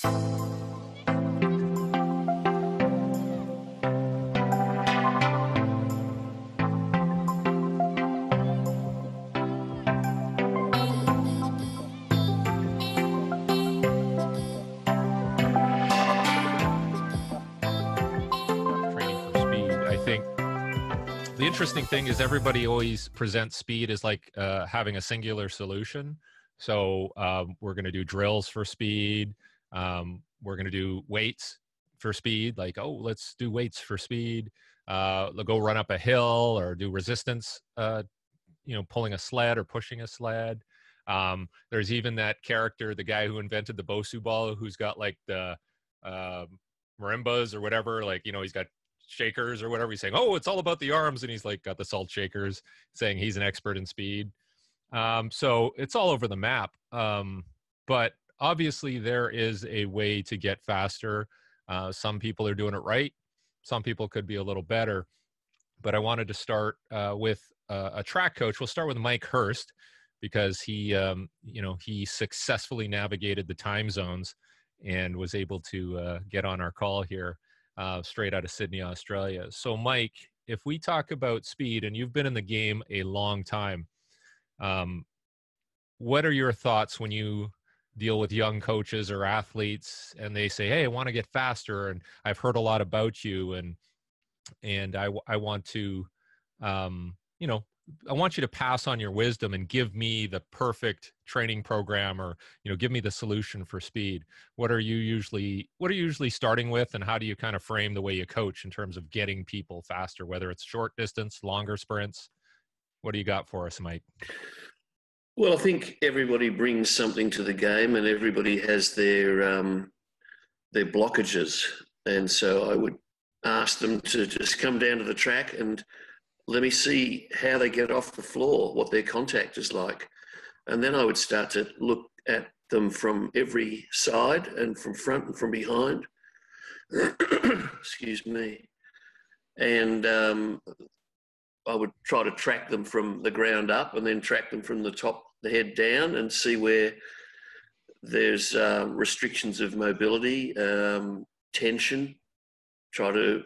The interesting thing is everybody always presents speed as like having a singular solution. So we're going to do drills for speed. We're going to do weights for speed. Like, oh, let's do weights for speed. Go run up a hill or do resistance, pulling a sled or pushing a sled. There's even that character, the guy who invented the Bosu ball, who's got like the marimbas or whatever. Like, he's got shakers or whatever. He's saying, oh, it's all about the arms, and he's like got the salt shakers, saying he's an expert in speed. So it's all over the map, but obviously there is a way to get faster. Some people are doing it right, some people could be a little better, but I wanted to start with a track coach. We'll start with Mike Hurst, because he successfully navigated the time zones and was able to get on our call here straight out of Sydney, Australia. So Mike, if we talk about speed, and you've been in the game a long time, what are your thoughts when you deal with young coaches or athletes and they say, hey, I want to get faster, and I've heard a lot about you, and I want to, I want you to pass on your wisdom and give me the perfect training program, or, give me the solution for speed. What are you usually starting with, and how do you kind of frame the way you coach in terms of getting people faster, whether it's short distance, longer sprints? What do you got for us, Mike? Well, I think everybody brings something to the game, and everybody has their blockages. And so I would ask them to just come down to the track and let me see how they get off the floor, what their contact is like. And then I would start to look at them from every side, and from front and from behind. Excuse me. And I would try to track them from the ground up, and then track them from the head down, and see where there's restrictions of mobility, tension. Try to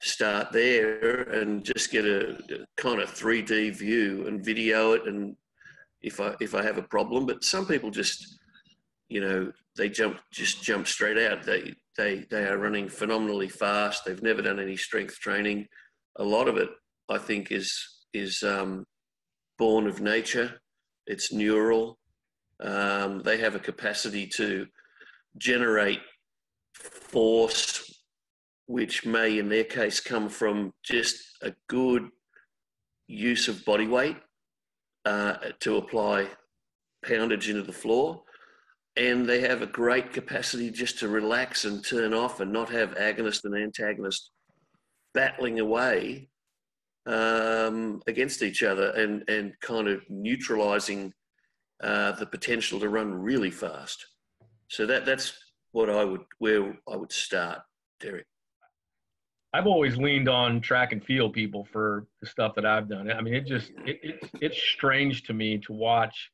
start there and just get a kind of 3D view and video it, and if I have a problem. But some people just, they jump straight out. They are running phenomenally fast. They've never done any strength training. A lot of it, I think, is born of nature. It's neural. They have a capacity to generate force, which may, in their case, come from just a good use of body weight to apply poundage into the floor. And they have a great capacity just to relax and turn off, and not have agonist and antagonist battling away against each other, and kind of neutralizing the potential to run really fast. So that's where I would start, Derek. I've always leaned on track and field people for the stuff that I've done. I mean, it's strange to me to watch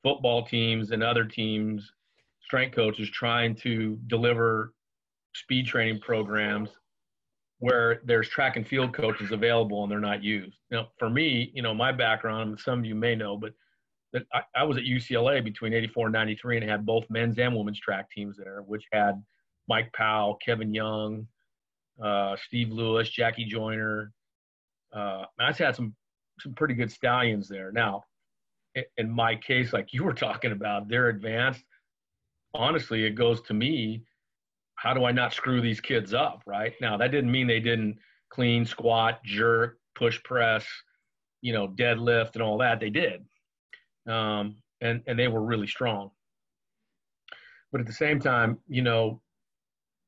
football teams and other teams, strength coaches, trying to deliver speed training programs where there's track and field coaches available and they're not used. Now, for me, my background, some of you may know, but that I was at UCLA between 84 and 93, and had both men's and women's track teams there, which had Mike Powell, Kevin Young, Steve Lewis, Jackie Joyner. I've had some pretty good stallions there. Now, in my case, like you were talking about, they're advanced. Honestly, it goes to me, how do I not screw these kids up, right? Now, that didn't mean they didn't clean, squat, jerk, push press, deadlift and all that. They did. And they were really strong. But at the same time,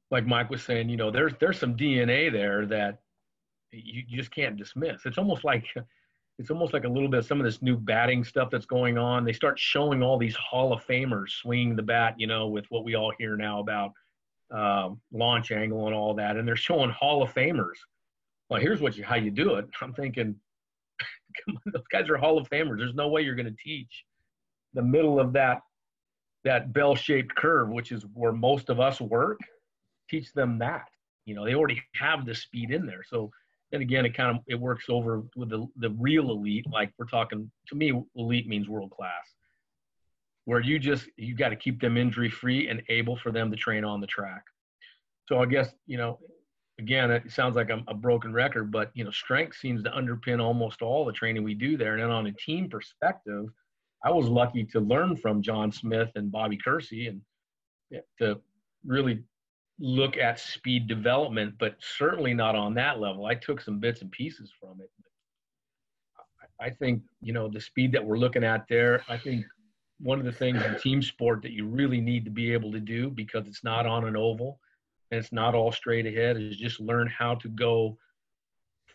like Mike was saying, there's some DNA there that you just can't dismiss. It's almost like a little bit of some of this new batting stuff that's going on. They start showing all these Hall of Famers swinging the bat, with what we all hear now about launch angle and all that. And they're showing Hall of Famers. Well, here's how you do it. I'm thinking, come on, those guys are Hall of Famers. There's no way you're going to teach the middle of that that bell-shaped curve, which is where most of us work, teach them that. They already have the speed in there. So then again, it works over with the real elite. Like we're talking, to me, elite means world class, where you got to keep them injury free and able for them to train on the track. So I guess, again, it sounds like I'm a broken record, but strength seems to underpin almost all the training we do there. And then on a team perspective, I was lucky to learn from John Smith and Bobby Kersey and to really look at speed development, but certainly not on that level. I took some bits and pieces from it. I think, the speed that we're looking at there, I think one of the things in team sport that you really need to be able to do, because it's not on an oval and it's not all straight ahead, is just learn how to go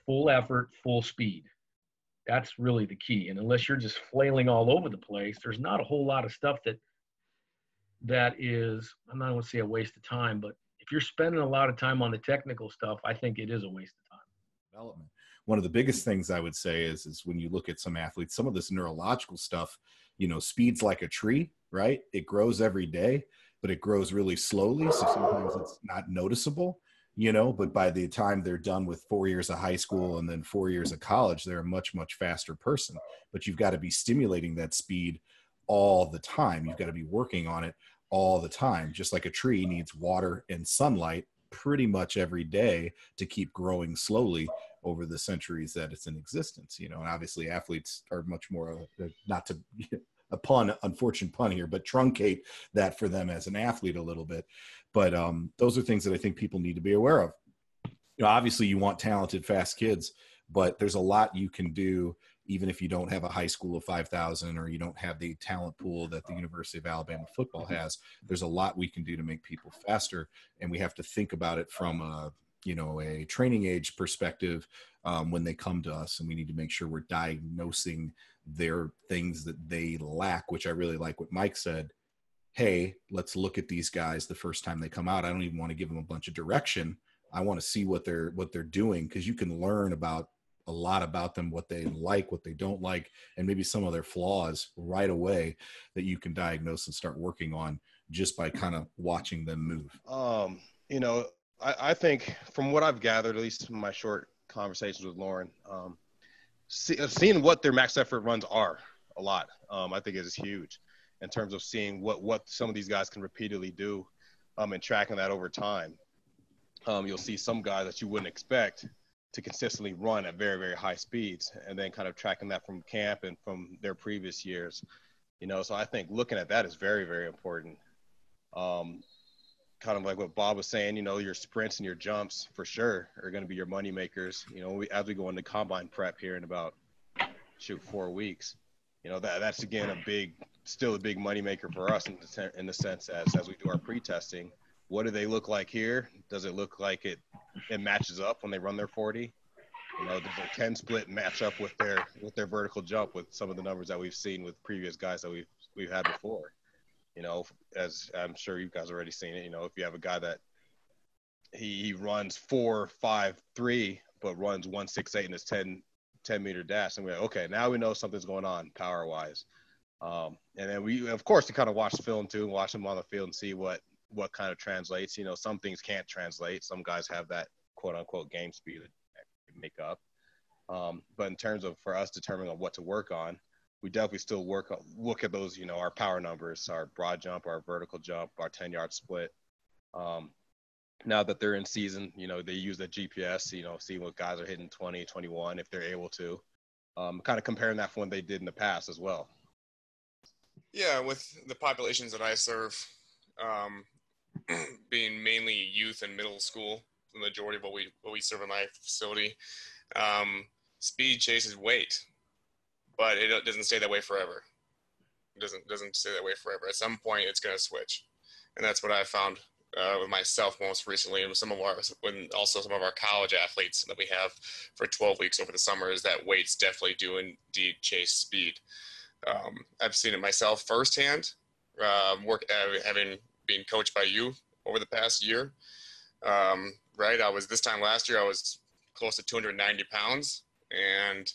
full effort, full speed. That's really the key. And unless you're just flailing all over the place, there's not a whole lot of stuff that is, I'm not going to say a waste of time, but if you're spending a lot of time on the technical stuff, I think it is a waste of time. Development. One of the biggest things I would say is when you look at some athletes, some of this neurological stuff, speed's like a tree, right? It grows every day, but it grows really slowly. So sometimes it's not noticeable, but by the time they're done with 4 years of high school and then 4 years of college, they're a much, much faster person. But you've got to be stimulating that speed all the time. You've got to be working on it all the time. Just like a tree needs water and sunlight pretty much every day to keep growing slowly over the centuries that it's in existence, and obviously athletes are much more, not to unfortunate pun here, but truncate that for them as an athlete a little bit. But those are things that I think people need to be aware of. Obviously you want talented, fast kids, but there's a lot you can do even if you don't have a high school of 5,000 or you don't have the talent pool that the University of Alabama football has. There's a lot we can do to make people faster, and we have to think about it from a training age perspective when they come to us, and we need to make sure we're diagnosing their things that they lack, which I really like what Mike said. Hey, let's look at these guys the first time they come out. I don't even want to give them a bunch of direction. I want to see what they're doing, because you can learn a lot about them, what they like, what they don't like, and maybe some of their flaws right away that you can diagnose and start working on just by kind of watching them move. I think from what I've gathered, at least from my short conversations with Lauren, seeing what their max effort runs are a lot, I think is huge in terms of seeing what some of these guys can repeatedly do and tracking that over time. You'll see some guys that you wouldn't expect to consistently run at very, very high speeds, and then kind of tracking that from camp and from their previous years, so I think looking at that is very, very important. Kind of like what Bob was saying, your sprints and your jumps for sure are going to be your money makers, as we go into combine prep here in about 4 weeks, that's again still a big money maker for us in the sense as we do our pre-testing. What do they look like here? Does it look like it matches up when they run their 40? Does their 10 split match up with their vertical jump with some of the numbers that we've seen with previous guys that we've had before? As I'm sure you guys already seen it, if you have a guy that he runs 4.53 but runs 1.68 in his 10 meter dash, and we're like, okay, now we know something's going on power wise. And then we, of course, to kind of watch the film too and watch them on the field and see what kind of translates. Some things can't translate. Some guys have that quote unquote game speed that make up. But in terms of for us determining on what to work on, we definitely still look at those, our power numbers, our broad jump, our vertical jump, our 10-yard split. Now that they're in season, they use the GPS, see what guys are hitting 20, 21, if they're able to. Kind of comparing that from what they did in the past as well. Yeah, with the populations that I serve, being mainly youth and middle school, the majority of what we serve in my facility, speed chases weight, but it doesn't stay that way forever. It doesn't stay that way forever. At some point, it's going to switch, and that's what I found with myself most recently, and some of our college athletes that we have for 12 weeks over the summer, is that weights definitely do indeed chase speed. I've seen it myself firsthand, having been coached by you over the past year. Right, this time last year I was close to 290 pounds and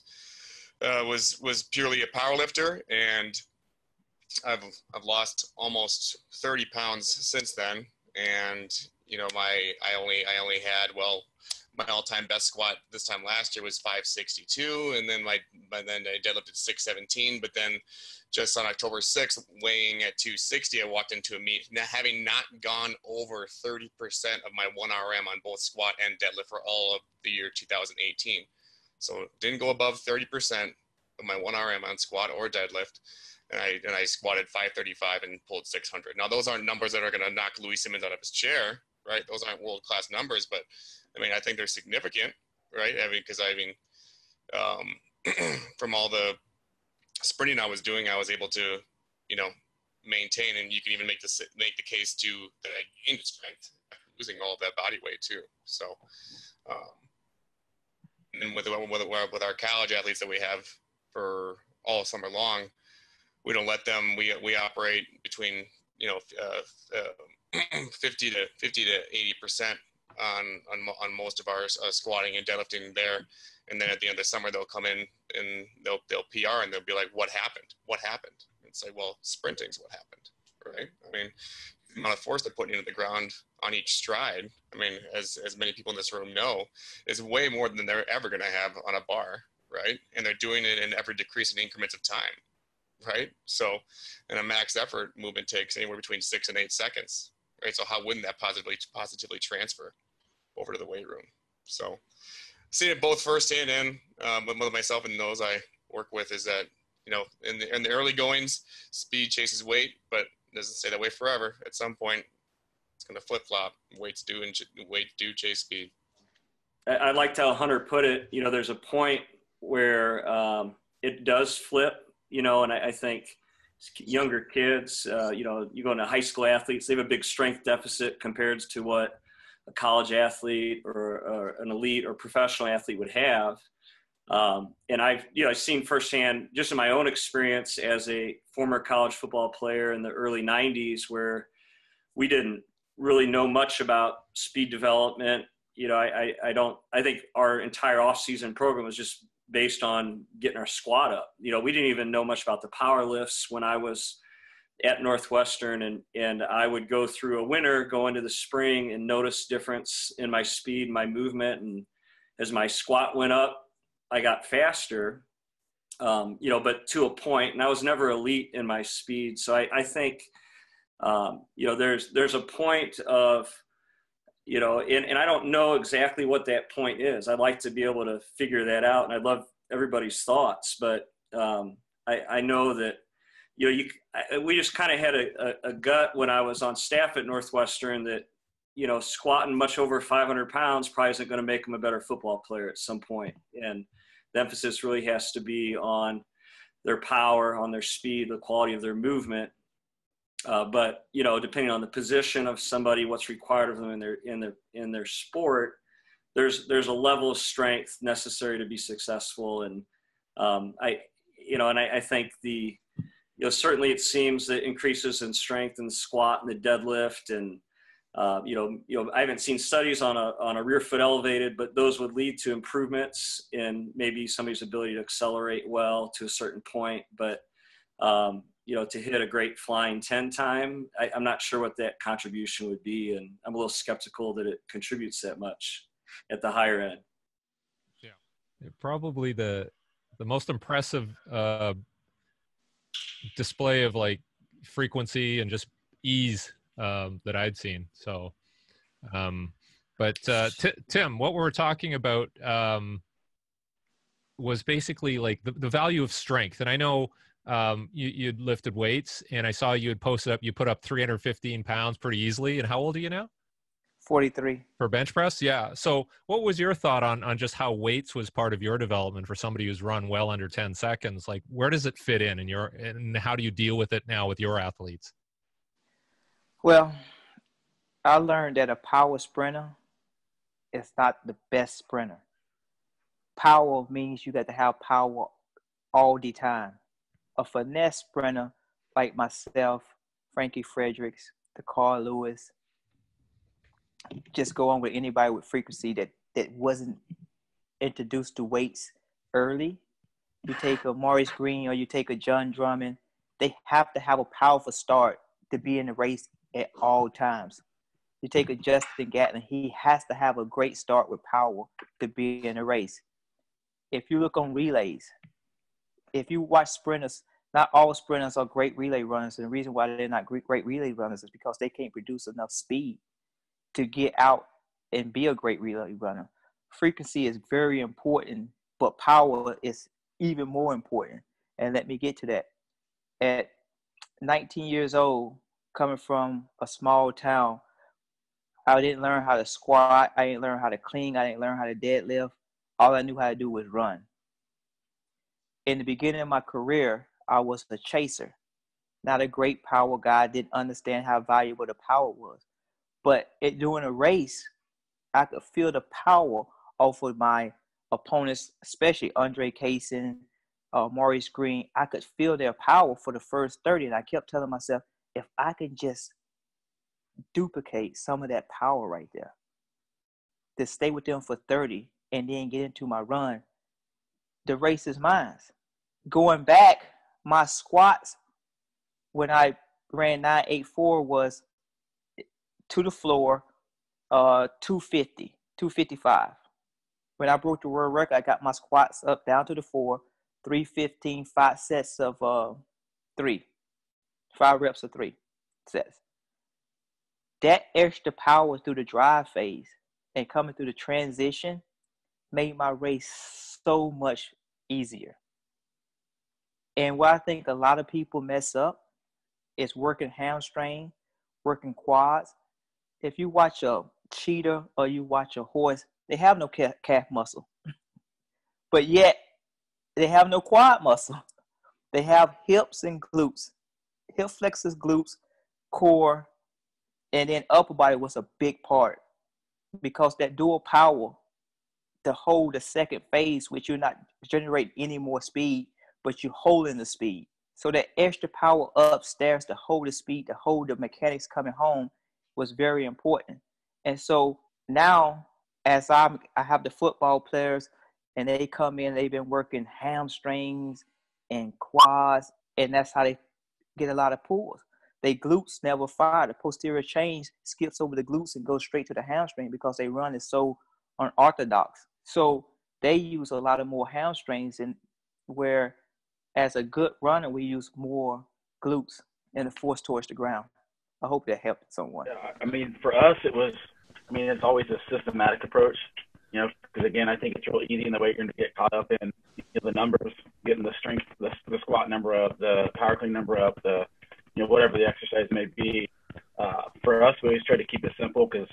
was purely a power lifter, and I've lost almost 30 pounds since then, and you know I only had, well, my all-time best squat this time last year was 562, and then then I deadlifted 617. But then just on October 6th, weighing at 260, I walked into a meet having not gone over 30% of my 1RM on both squat and deadlift for all of the year 2018. So didn't go above 30% of my 1RM on squat or deadlift. And I squatted 535 and pulled 600. Now those aren't numbers that are going to knock Louis Simmons out of his chair, right? Those aren't world-class numbers, but I mean, I think they're significant, right? I mean, because from all the sprinting I was doing, I was able to, you know, maintain, and you can even make the case to that I gained strength after losing all of that body weight too. So, and with our college athletes that we have for all summer long, we don't let them. We operate between 50 to 80% on most of our squatting and deadlifting there. And then at the end of the summer, they'll come in and they'll PR and they'll be like, what happened? And it's like, well, sprinting's what happened, right? I mean, the amount of force they're putting into the ground on each stride, I mean, as many people in this room know, is way more than they're ever going to have on a bar, right? And they're doing it in ever decreasing increments of time, right? So, and a max effort movement takes anywhere between 6 and 8 seconds, right? So how wouldn't that positively transfer over to the weight room? So seeing it both firsthand and with myself and those I work with is that, you know, in the early goings, speed chases weight, but it doesn't stay that way forever. At some point, it's going to flip-flop. Weights do chase speed. I liked how Hunter put it. You know, there's a point where it does flip, you know, and I think younger kids, you know, you go into high school athletes, they have a big strength deficit compared to what a college athlete or an elite or professional athlete would have. And I've seen firsthand, just in my own experience as a former college football player in the early 90s, where we didn't really know much about speed development. You know, I think our entire off-season program was just based on getting our squat up. You know, we didn't even know much about the power lifts when I was at Northwestern, and I would go through a winter, go into the spring and notice difference in my speed, my movement. And as my squat went up, I got faster, you know, but to a point, and I was never elite in my speed. So I think, you know, there's a point of, you know, and I don't know exactly what that point is. I'd like to be able to figure that out, and I'd love everybody's thoughts, but I know that, you know, we just kind of had a gut when I was on staff at Northwestern that, you know, squatting much over 500 pounds probably isn't going to make them a better football player at some point. And the emphasis really has to be on their power, on their speed, the quality of their movement. But, you know, depending on the position of somebody, what's required of them in their sport, there's a level of strength necessary to be successful. And I think you know, certainly it seems that increases in strength in the squat and the deadlift, and you know, I haven't seen studies on a rear foot elevated, but those would lead to improvements in maybe somebody's ability to accelerate well to a certain point. But you know, to hit a great flying 10 time, I'm not sure what that contribution would be, and I'm a little skeptical that it contributes that much at the higher end. Yeah, probably the most impressive display of like frequency and just ease that I'd seen. So, but Tim, what we were talking about was basically like the value of strength. And I know you'd lifted weights, and I saw you had posted up, you put up 315 pounds pretty easily. And how old are you now? 43. For bench press? Yeah. So what was your thought on just how weights was part of your development for somebody who's run well under 10 seconds? Like, where does it fit in and how do you deal with it now with your athletes? Well, I learned that a power sprinter is not the best sprinter. Power means you got to have power all the time. A finesse sprinter like myself, Frankie Fredericks, the Carl Lewis, just go on with anybody with frequency that wasn't introduced to weights early. You take a Maurice Green or you take a John Drummond, they have to have a powerful start to be in the race at all times. You take a Justin Gatlin, he has to have a great start with power to be in a race. If you look on relays, if you watch sprinters, not all sprinters are great relay runners. And the reason why they're not great relay runners is because they can't produce enough speed to get out and be a great relay runner. Frequency is very important, but power is even more important. And let me get to that. At 19 years old, coming from a small town, I didn't learn how to squat. I didn't learn how to clean. I didn't learn how to deadlift. All I knew how to do was run. In the beginning of my career, I was a chaser, not a great power guy. I didn't understand how valuable the power was. But during a race, I could feel the power off of my opponents, especially Andre Kaysen, Maurice Green. I could feel their power for the first 30. And I kept telling myself, if I could just duplicate some of that power right there, to stay with them for 30 and then get into my run, the race is mine. Going back, my squats when I ran 984 was to the floor, 250, 255. When I broke the world record, I got my squats up down to the floor, 315, 5 sets of 3, 5 reps of 3 sets. That extra power through the drive phase and coming through the transition made my race so much easier. And what I think a lot of people mess up is working hamstring, working quads. If you watch a cheetah or you watch a horse, they have no calf muscle. But yet, they have no quad muscle. They have hips and glutes. Hip flexors, glutes, core, and then upper body was a big part. Because that dual power to hold the second phase, which you're not generating any more speed, but you're holding the speed. So that extra power upstairs to hold the speed, to hold the mechanics coming home was very important. And so now, as I have the football players and they come in, they've been working hamstrings and quads, and that's how they get a lot of pulls. They glutes never fire. The posterior chain skips over the glutes and goes straight to the hamstring because they run is so unorthodox. So they use a lot of more hamstrings, and where as a good runner, we use more glutes and the force towards the ground. I hope that helped someone. Yeah, I mean, for us, it's always a systematic approach, because again, I think it's real easy in the weight room to get caught up in the numbers, getting the strength, the squat number up, the power clean number up, the, whatever the exercise may be. For us, we always try to keep it simple because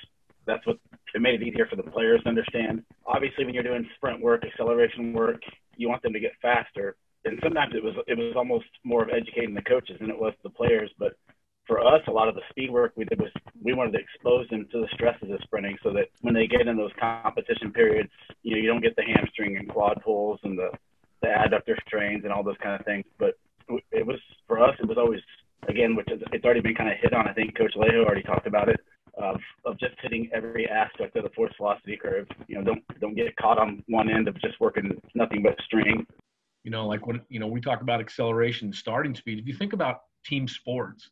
that's what it made it easier for the players to understand. Obviously, when you're doing sprint work, acceleration work, you want them to get faster. And sometimes it was almost more of educating the coaches than it was the players. But for us, a lot of the speed work we did was we wanted to expose them to the stresses of sprinting so that when they get in those competition periods, you don't get the hamstring and quad pulls and the adductor strains and all those kind of things. But it was, for us, it was always, again, which is, it's already been kind of hit on. I think Coach Lejo already talked about it, of just hitting every aspect of the force velocity curve. Don't get caught on one end of just working nothing but string. Like when, we talk about acceleration, starting speed. If you think about team sports,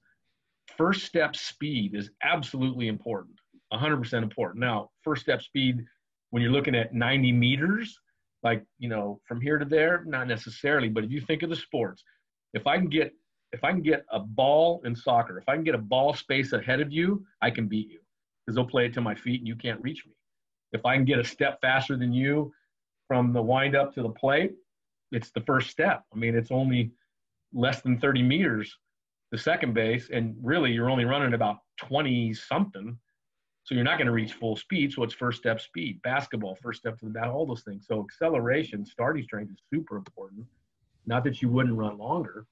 first step speed is absolutely important, 100% important. Now, first step speed, when you're looking at 90 meters, like, from here to there, not necessarily, but if you think of the sports, if I can get a ball in soccer, if I can get a ball space ahead of you, I can beat you because they'll play it to my feet and you can't reach me. If I can get a step faster than you from the wind up to the plate, it's the first step. I mean, it's only less than 30 meters, the second base, and really you're only running about 20 something. So you're not going to reach full speed. So it's first step speed. Basketball, first step to the bat, all those things. So acceleration, starting strength is super important. Not that you wouldn't run longer,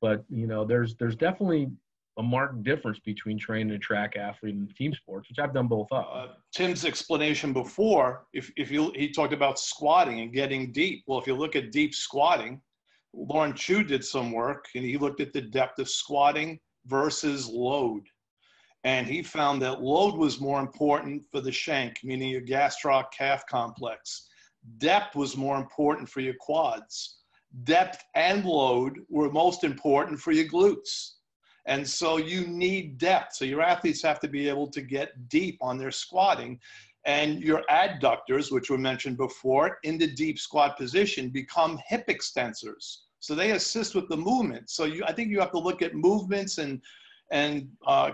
but there's definitely a marked difference between training a track athlete and team sports, which I've done both of. Tim's explanation before, he talked about squatting and getting deep. Well, if you look at deep squatting, Lauren Chu did some work and he looked at the depth of squatting versus load. And he found that load was more important for the shank, meaning your gastroc calf complex. Depth was more important for your quads. depth and load were most important for your glutes. And so you need depth. So your athletes have to be able to get deep on their squatting. And your adductors, which were mentioned before, in the deep squat position, become hip extensors. So they assist with the movement. So I think you have to look at movements and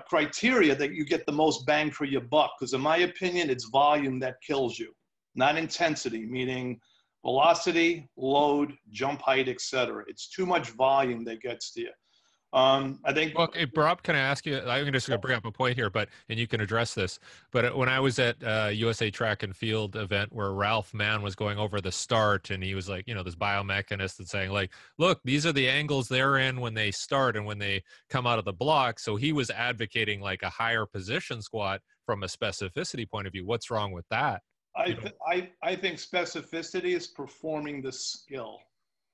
criteria that you get the most bang for your buck. Because in my opinion, it's volume that kills you, not intensity, meaning velocity, load, jump height, etc. It's too much volume that gets to you. I think. Well, hey, Rob, can I ask you? I'm just going to bring up a point here, and you can address this. But when I was at USA Track and Field event where Ralph Mann was going over the start, and he was like, this biomechanist and saying like, look, these are the angles they're in when they start and when they come out of the block. So he was advocating like a higher position squat from a specificity point of view. What's wrong with that? I think specificity is performing the skill.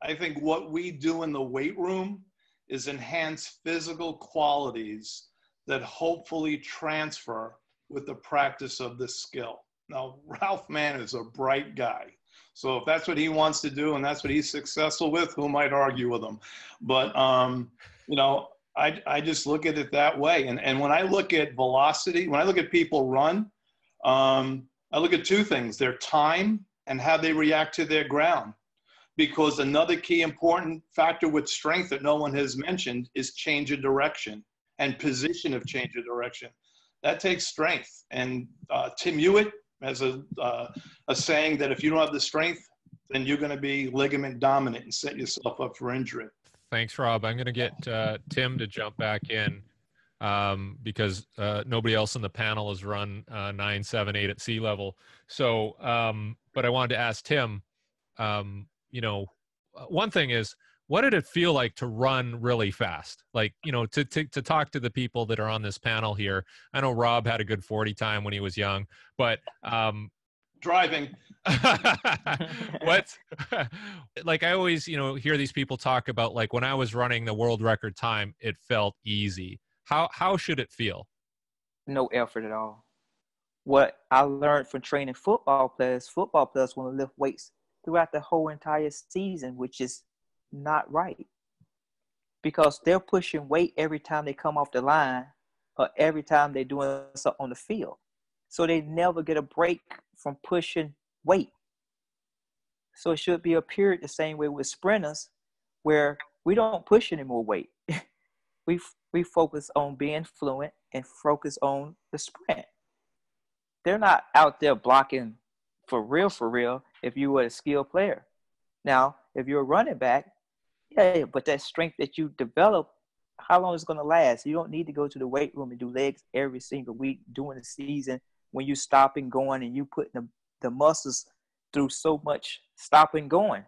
I think what we do in the weight room is enhance physical qualities that hopefully transfer with the practice of this skill. Now, Ralph Mann is a bright guy. So if that's what he wants to do and that's what he's successful with, who might argue with him? But, I just look at it that way. And when I look at velocity, when I look at people run, I look at two things, their time and how they react to their ground. Because another key important factor with strength that no one has mentioned is change of direction and position of change of direction. That takes strength. And Tim Hewitt has a saying that if you don't have the strength, then you're going to be ligament dominant and set yourself up for injury. Thanks, Rob. I'm going to get Tim to jump back in because nobody else in the panel has run 9, 7, 8 at sea level. So, but I wanted to ask Tim, one thing is, what did it feel like to run really fast? Like, to talk to the people that are on this panel here. I know Rob had a good 40 time when he was young, but driving. What? Like I always, hear these people talk about like when I was running the world record time, it felt easy. How should it feel? No effort at all. What I learned from training football players want to lift weights throughout the whole entire season, which is not right. Because they're pushing weight every time they come off the line or every time they're doing something on the field. So they never get a break from pushing weight. So it should be a period the same way with sprinters where we don't push any more weight. We focus on being fluent and focus on the sprint. They're not out there blocking for real, if you were a skilled player. Now, if you're a running back, yeah, but that strength that you develop, how long is it going to last? You don't need to go to the weight room and do legs every single week during the season when you stop and going and you putting the muscles through so much stop and going.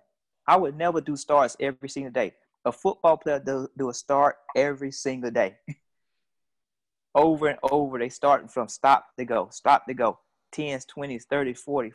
I would never do starts every single day. A football player do a start every single day. Over and over, they starting from stop to go, 10s, 20s, 30s, 40.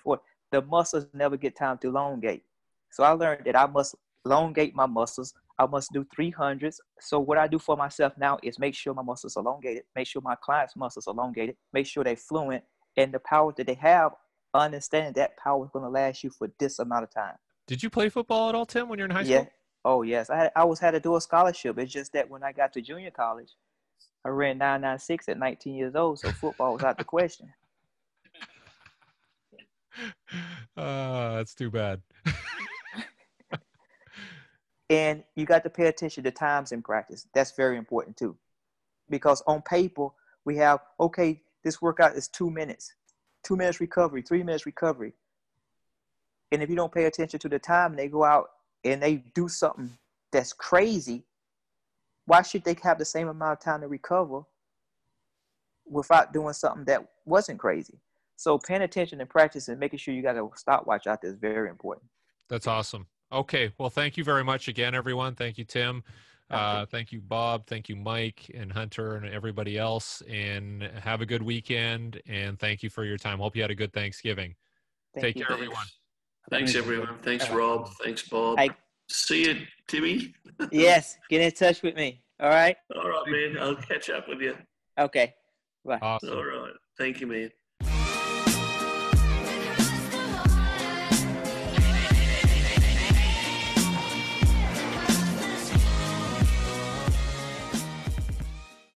The muscles never get time to elongate. So I learned that I must elongate my muscles. I must do 300s. So what I do for myself now is make sure my muscles are elongated, make sure my clients' muscles are elongated, make sure they're fluent, and the power that they have, understanding that power is going to last you for this amount of time. Did you play football at all, Tim, when you're in high school? Yeah. Oh, yes. I had a dual scholarship. It's just that when I got to junior college, I ran 9.96 at 19 years old, so football was out the question. That's too bad. And you got to pay attention to times in practice. That's very important too. Because on paper, we have, okay, this workout is 2 minutes. 2 minutes recovery, 3 minutes recovery. And if you don't pay attention to the time and they go out and they do something that's crazy, why should they have the same amount of time to recover without doing something that wasn't crazy? So paying attention in practice and making sure you got a stopwatch out there is very important. That's awesome. Okay. Well, thank you very much again, everyone. Thank you, Tim. Thank you, Bob. Thank you, Mike and Hunter and everybody else. And have a good weekend. And thank you for your time. Hope you had a good Thanksgiving. Take care, everyone. Thanks, everyone. Thanks, Rob. Thanks, Bob. See you, Timmy. Yes. Get in touch with me. All right. All right, man. I'll catch up with you. Okay. Bye. Awesome. All right. Thank you, man.